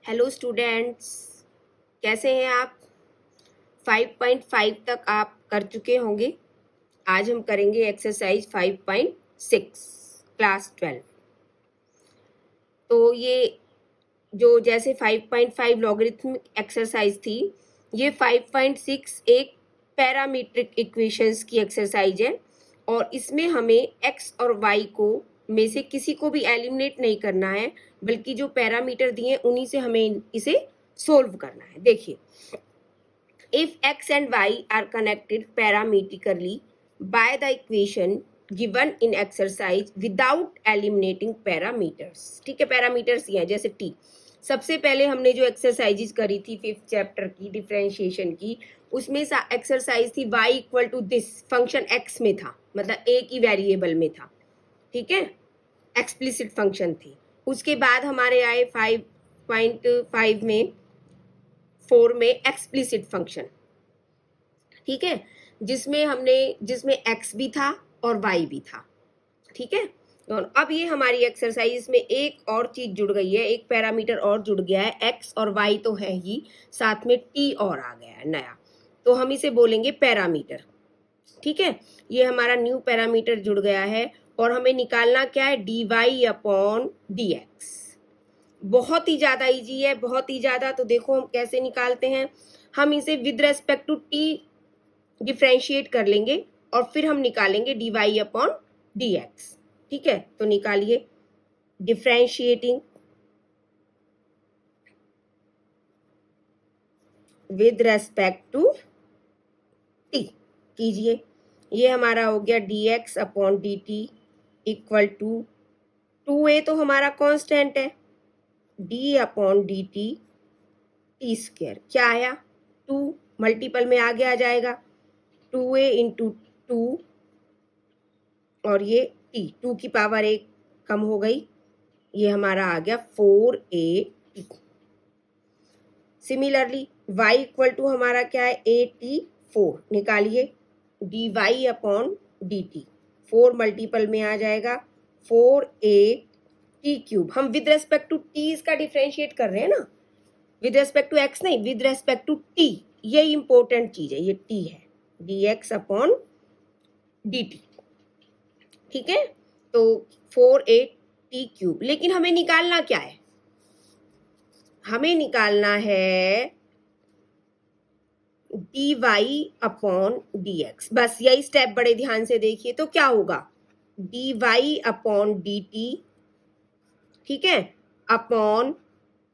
Hello students, कैसे हैं आप? 5.5 तक आप कर चुके होंगे। आज हम करेंगे एक्सरसाइज 5.6 क्लास 12। तो ये जो जैसे 5.5 लॉगरिथमिक एक्सरसाइज थी, ये 5.6 एक पैरामीट्रिक इक्वेशंस की एक्सरसाइज है और इसमें हमें एक्स और वाई को में से किसी को भी एलिमिनेट नहीं करना है, बल्कि जो पैरामीटर दिए हैं उन्हीं से हमें इसे सोल्व करना है। देखिए, if x and y are connected parametrically by the equation given in exercise without eliminating parameters। ठीक है, पैरामीटर्स ये हैं जैसे t। सबसे पहले हमने जो एक्सरसाइजेज करी थी 5th चैप्टर की डिफरेंशिएशन की, उसमें एक्सरसाइज थी y equal to this function x में था, मतलब एक ही वेरिएबल में था। ठीक है, एक्सप्लिसिट फंक्शन थी। उसके बाद हमारे आए 5.5 में 4 में एक्सप्लिसिट फंक्शन। ठीक है, जिसमें x भी था और y भी था। ठीक है, और अब ये हमारी एक्सरसाइज में एक और चीज जुड़ गई है, एक पैरामीटर और जुड़ गया है। x और y तो है ही, साथ में t और आ गया है नया, तो हम इसे बोलेंगे पैरामीटर। ठीक है, ये हमारा न्यू पैरामीटर जुड़ गया है और हमें निकालना क्या है, dy/dx। बहुत ही ज्यादा इजी है, बहुत ही ज्यादा। तो देखो हम कैसे निकालते हैं। हम इसे with respect to t differentiate कर लेंगे और फिर हम निकालेंगे dy/dx। ठीक है, तो निकालिए, differentiating with respect to t कीजिए। ये हमारा हो गया dx/dt इक्वल टू 2a, तो हमारा कांस्टेंट है, d/dt टी स्क्वायर। क्या आया, 2 मल्टीपल में आगे आ जाएगा, 2a इंटू 2 और ये t, 2 की पावर 1 कम हो गई, ये हमारा आ गया 4at। Similarly y equal to हमारा क्या है, at4। निकालिए, dy/dt 4 मल्टीपल में आ जाएगा 4at³। हम विद रेस्पेक्ट टू t इसका डिफ्रेंशिएट कर रहे हैं ना, विद रेस्पेक्ट टू x नहीं, विद रेस्पेक्ट टू t। ये इंपॉर्टेंट चीज है, ये t है, dx/dt। ठीक है, तो 4at³। लेकिन हमें निकालना क्या है, हमें निकालना है dy/dx। बस यही स्टेप बड़े ध्यान से देखिए। तो क्या होगा, dy/dt, ठीक है, अपॉन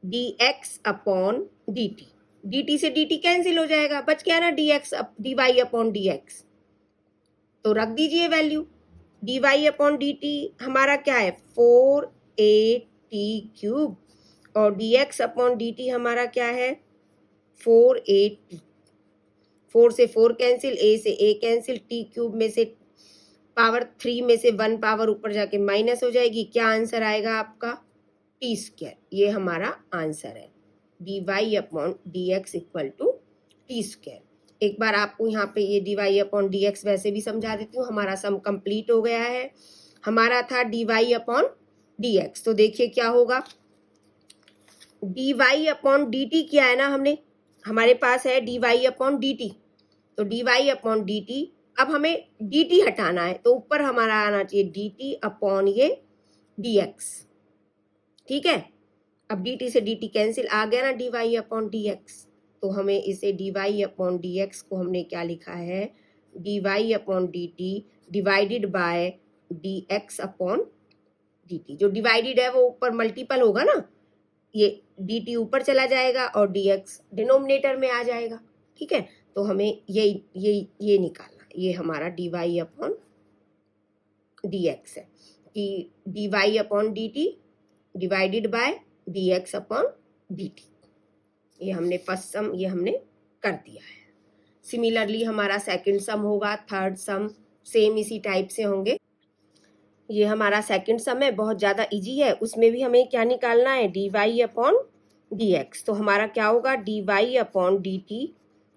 dx/dt। dt से dt कैंसिल हो जाएगा, बच गया ना dy/dx। तो रख दीजिए वैल्यू, dy/dt हमारा क्या है, 4at³ और dx/dt हमारा क्या है, 4at। 4 से 4 कैंसिल, a से a कैंसिल, t³ में से पावर 3 में से 1 पावर ऊपर जाके माइनस हो जाएगी। क्या आंसर आएगा आपका, टी स्क्वायर। ये हमारा आंसर है, dy/dx equal to T square. एक बार आपको यहाँ पे ये dy/dx वैसे भी समझा देती हूँ। हमारा सम कंप्लीट हो गया है, हमारा था dy/dx। तो देखिए क्या होगा, dy/dt क्या है ना, हमारे पास है dy/dt। तो dy/dt, अब हमें dt हटाना है, तो ऊपर हमारा आना चाहिए dt/ ये dx। ठीक है, अब dt से dt कैंसिल, आ गया ना dy/dx। तो हमें इसे dy/dx को हमने क्या लिखा है, dy/dt डिवाइडेड बाय dx/dt। जो डिवाइडेड है वो ऊपर मल्टीपल होगा ना, ये dt ऊपर चला जाएगा और dx डिनोमिनेटर में आ जाएगा। ठीक है, तो हमें ये निकालना, ये हमारा dy/dx है कि dy/dt डिवाइडेड बाय dx/dt। ये हमने फर्स्ट सम ये हमने कर दिया है। सिमिलरली हमारा सेकंड सम होगा, थर्ड सम सेम इसी टाइप से होंगे। ये हमारा सेकंड सम है, बहुत ज़्यादा इजी है। उसमें भी हमें क्या निकालना है, dy/dx। तो हमारा क्या होगा, dy/dt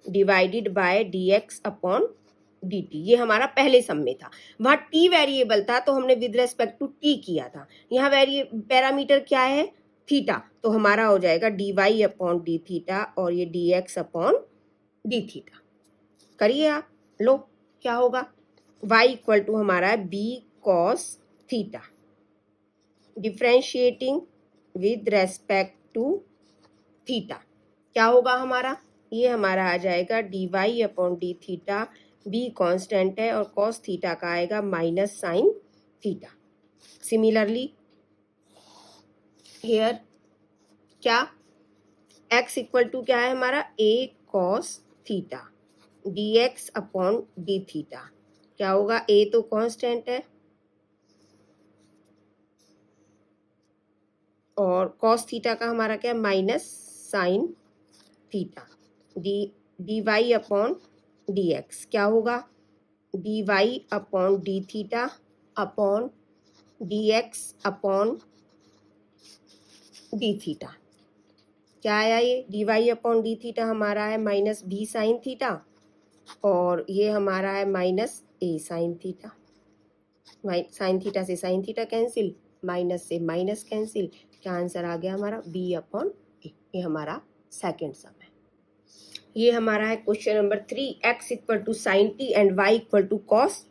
डिवाइडेड बाय dx/dt। ये हमारा पहले सम में था, वहाँ t वेरिएबल था तो हमने विद रेस्पेक्ट टू t किया था। यहाँ पैरामीटर क्या है, थीटा, तो हमारा हो जाएगा D Y upon D theta और ये D x upon D theta. करिए आप, लो क्या होगा, y इक्वल टू हमारा है B cos theta, differentiating with respect to theta, क्या होगा हमारा, ये हमारा आ जाएगा D Y upon D theta, B constant है और कॉस थीटा का आएगा minus sine theta. Similarly here क्या, x इक्वल टू क्या है हमारा a cos theta D x upon D theta, क्या होगा, a तो कांस्टेंट है और कॉस थीटा का हमारा क्या, minus sine theta, D Y upon D x, क्या होगा, D Y upon D theta upon D x upon D theta, क्या आया, ये D Y upon D theta हमारा है माइनस बी साइन थीटा और ये हमारा है minus A sine theta, sine theta से साइन थीटा कैंसिल, माइनस से माइनस कैंसिल, क्या आंसर आ गया हमारा बी अपॉन ए, ये हमारा सेकेंड सम है। ये हमारा है question number 3, X equal to sine T and Y equal to cos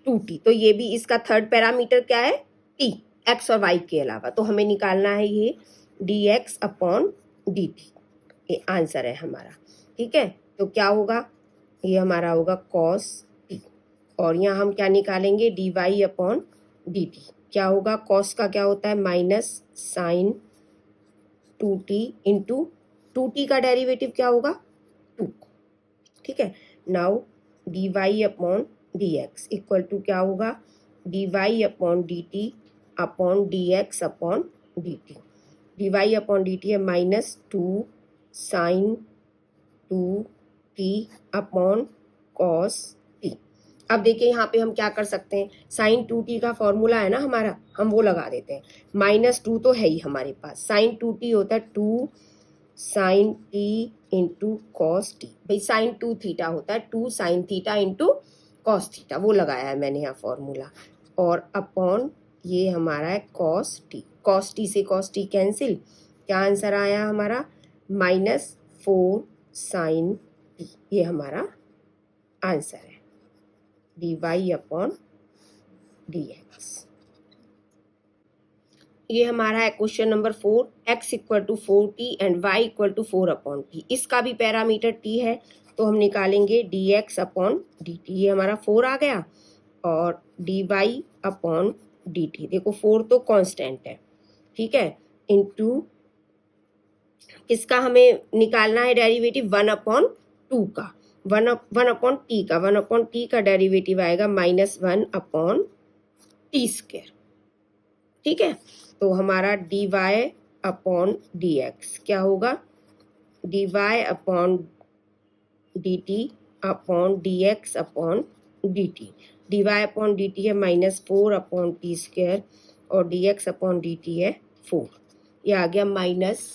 2t, तो ये भी इसका थर्ड पैरामीटर क्या है, t, एक्स और वाई के अलावा, तो हमें निकालना है ये D x upon D T, ये आंसर है हमारा। ठीक है, तो क्या होगा, ये हमारा होगा कॉस टी और यहाँ हम क्या निकालेंगे, D Y upon D T, क्या होगा, कॉस का क्या होता है minus sign 2t into 2t का डेरिवेटिव क्या होगा 2। ठीक है, now d Y upon D x equal to क्या होगा, D Y upon D T upon D x upon D T, D Y upon D T है minus 2 sine 2t upon cos t। अब देखिए यहाँ पे हम क्या कर सकते हैं, साइन 2t का फॉर्मूला है ना हमारा, हम वो लगा देते हैं, माइनस 2 तो है ही हमारे पास, साइन 2t होता है 2 sine t into cos T, भाई साइन 2 थीटा होता है 2 sine theta into cos theta, वो लगाया है मैंने यहाँ फॉर्मूला, और अपॉन ये हमारा है कॉस टी से कॉस टी कैंसिल, क्या आंसर आया हमारा माइनस 4 साइन टी, ये हमारा आंसर है D Y upon D X. ये हमारा है question number 4, x equal to 4t and y equal to 4 upon T, इसका भी पैरामीटर t है, तो हम निकालेंगे D x upon D T, ये हमारा 4 आ गया और D Y upon D T, देखो 4 तो कांस्टेंट है, ठीक है, इंटू किसका हमें निकालना है डेरिवेटिव 1 अपॉन 2 का, 1 अपॉन टी का डेरिवेटिव आएगा माइनस 1 अपॉन टी स्क्वायर। ठीक है, तो हमारा D Y upon D x क्या होगा, D Y upon D T upon D x upon D T, D Y upon D T है माइनस 4 अपॉन टी स्क्वायर और D x upon D T है 4, ये आ गया माइनस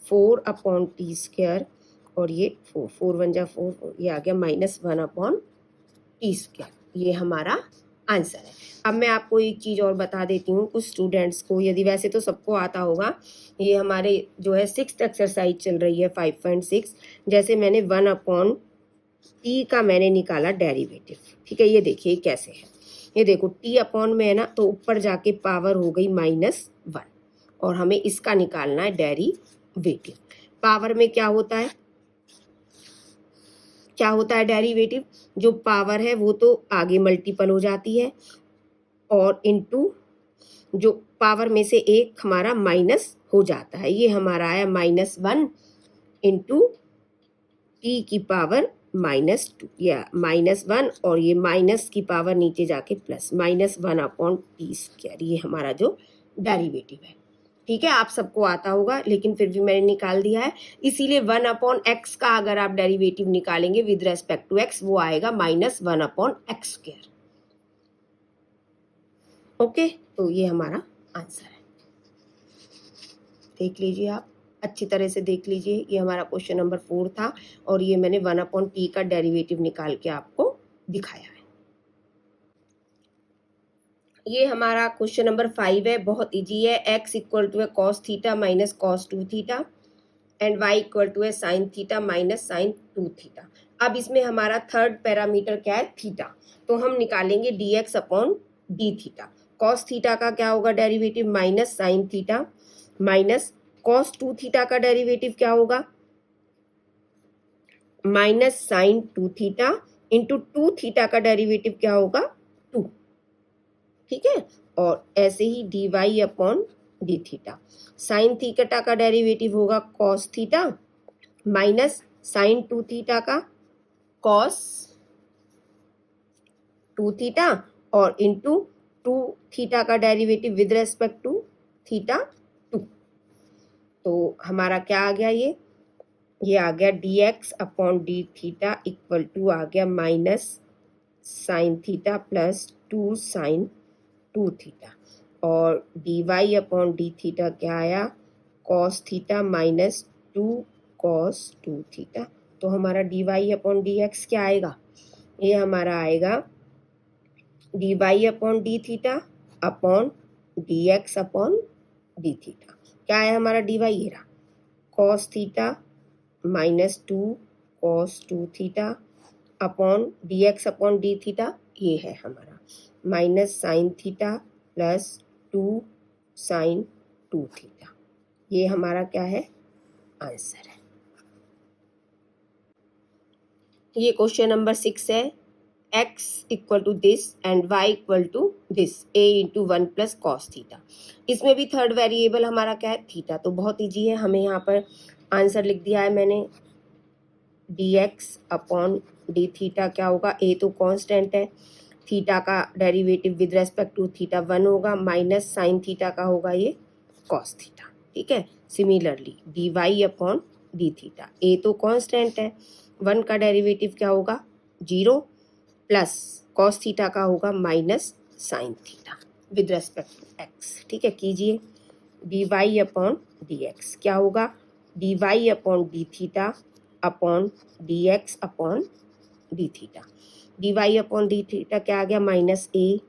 4 अपॉन टी स्क्वायर और ये 4 1 जा 4, ये आ गया माइनस 1 अपॉन टी स्क्वायर, ये हमारा आंसर है। अब मैं आपको एक चीज़ और बता देती हूँ, कुछ स्टूडेंट्स को, यदि वैसे तो सबको आता होगा, ये हमारे जो है 6th एक्सरसाइज चल रही है 5.6, जैसे मैंने 1 अपॉन टी का मैंने निकाला डेरिवेटिव, ठीक है, ये देखिए कैसे है, ये देखो टी अपॉन में है ना, तो ऊपर जाके पावर हो गई -1 और हमें इसका निकालना है डेरिवेटिव। पावर में क्या होता है, डेरिवेटिव, जो पावर है वो तो आगे मल्टीपल हो जाती है और इनटू जो पावर में से एक हमारा माइनस हो जाता है, ये हमारा आया -1 इंटू टी की पावर -2 या -1 और ये माइनस की पावर नीचे जाके प्लस -1 अपॉन टी स्क्वायर, ये हमारा जो डेरिवेटिव है। ठीक है, आप सबको आता होगा, लेकिन फिर भी मैंने निकाल दिया है, इसीलिए 1 अपॉन एक्स का अगर आप डेरिवेटिव निकालेंगे विद रेस्पेक्ट टू एक्स, वो आएगा -1 अपॉन एक्स स्क्वायर। ओके, तो ये हमारा आंसर है, देख लीजिए आप, अच्छी तरह से देख लीजिए, ये हमारा क्वेश्चन नंबर 4 था और ये मैंने 1 अपॉन टी का डेरिवेटिव निकाल के आपको दिखाया है। ये हमारा क्वेश्चन नंबर 5 है, बहुत इजी है। x इक्वल टू है cos theta minus cos 2 theta and y equal to है sine theta minus sine 2 theta. अब इसमें हमारा थर्ड पैरामीटर क्या है, थीटा, तो हम निकालेंगे dx upon D theta. Cos theta का क्या होगा derivative, minus sine theta minus cos 2 theta का डेरिवेटिव क्या होगा, minus sine 2 theta into 2 theta का डेरिवेटिव क्या होगा, 2। ठीक है, और ऐसे ही d Y upon D theta. Sine theta का डेरिवेटिव होगा cos theta minus sine 2 theta का कॉस 2 थीटा और इंटू 2 थीटा का derivative with respect to theta 2। तो हमारा क्या आ गया, ये आ गया dx upon D theta equal to आ गया minus sine theta plus 2 sine 2 theta, और D Y upon D theta क्या आया, cos theta minus 2 cos 2 theta. तो हमारा D Y upon D x क्या आएगा, ये हमारा आएगा d Y upon D theta upon D x upon D theta. क्या है हमारा डी वाई, ये रहा cos theta minus 2 cos 2 theta upon D x upon D theta, ये है हमारा minus sine theta plus 2 sine 2 theta. ये हमारा क्या है, आंसर है। ये क्वेश्चन नंबर 6 है, x equal to this and y equal to this a into 1 plus cos theta. इसमें भी थर्ड वेरिएबल हमारा क्या है, थीटा। तो बहुत इजी है, हमें यहाँ पर आंसर लिख दिया है मैंने, dx अपॉन डी थीटा क्या होगा, a तो कांस्टेंट है, थीटा का derivative with respect to theta 1 होगा, माइनस साइन थीटा का होगा ये कॉस थीटा। ठीक है, similarly D Y upon D theta, a तो कांस्टेंट है, 1 का डेरिवेटिव क्या होगा 0 प्लस कॉस थीटा का होगा minus sine theta with respect to X. ठीक है, कीजिए D Y upon D x क्या होगा, D Y upon D theta upon D x upon D theta. D Y upon D theta क्या आ गया, minus A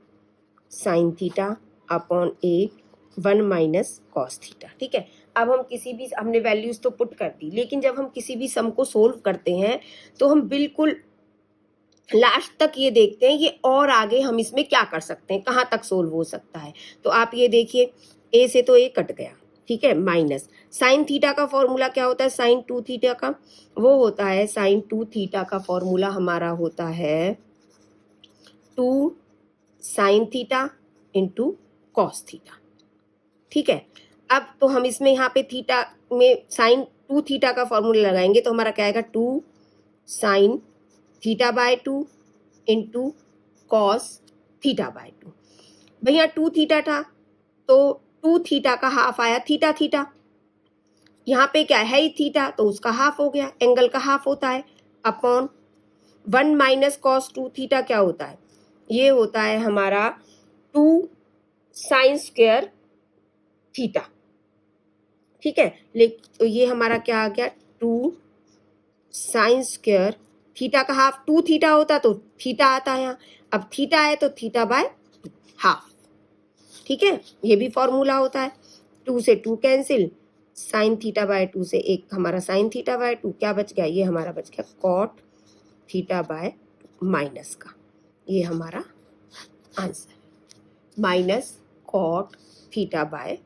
sine theta upon A 1 minus cos theta. ठीक है, अब हम किसी भी, हमने वैल्यूज तो पुट कर दी, लेकिन जब हम किसी भी सम को सोल्व करते हैं तो हम बिल्कुल लास्ट तक ये देखते हैं ये और आगे हम इसमें क्या कर सकते हैं, कहाँ तक सोल्व हो सकता है। तो आप ये देखिए, ए से तो ए कट गया, ठीक है, माइनस साइन थीटा का फॉर्मूला क्या होता है, साइन 2 थीटा का, वो होता है साइन 2 थीटा का फॉर्मूला हमारा होता है 2 sine theta into cos theta. ठीक है, अब तो हम इसमें यहाँ पे थीटा में साइन 2 थीटा का फॉर्मूला लगाएंगे तो हमारा क्या आएगा, 2 sine theta by 2 into cos theta by 2। भैया 2 थीटा था तो 2 थीटा का हाफ आया थीटा थीटा, यहाँ पे क्या है ही थीटा, तो उसका हाफ हो गया, एंगल का हाफ होता है, अपॉन 1 माइनस कॉस 2 थीटा क्या होता है, ये होता है हमारा 2 साइन स्क्वायर थीटा। ठीक है, लेकिन तो ये हमारा क्या आ गया, 2 साइन स्क्वायर थीटा का हाफ 2 थीटा होता तो थीटा आता है यहाँ, अब थीटा है तो थीटा बाय हाफ। ठीक है, ये भी फॉर्मूला होता है, 2 से 2 कैंसिल, साइन थीटा बाय 2 से एक हमारा साइन थीटा बाय 2 क्या बच गया, ये हमारा बच गया कॉट थीटा बाय माइनस का, ये हमारा answer minus cot theta bye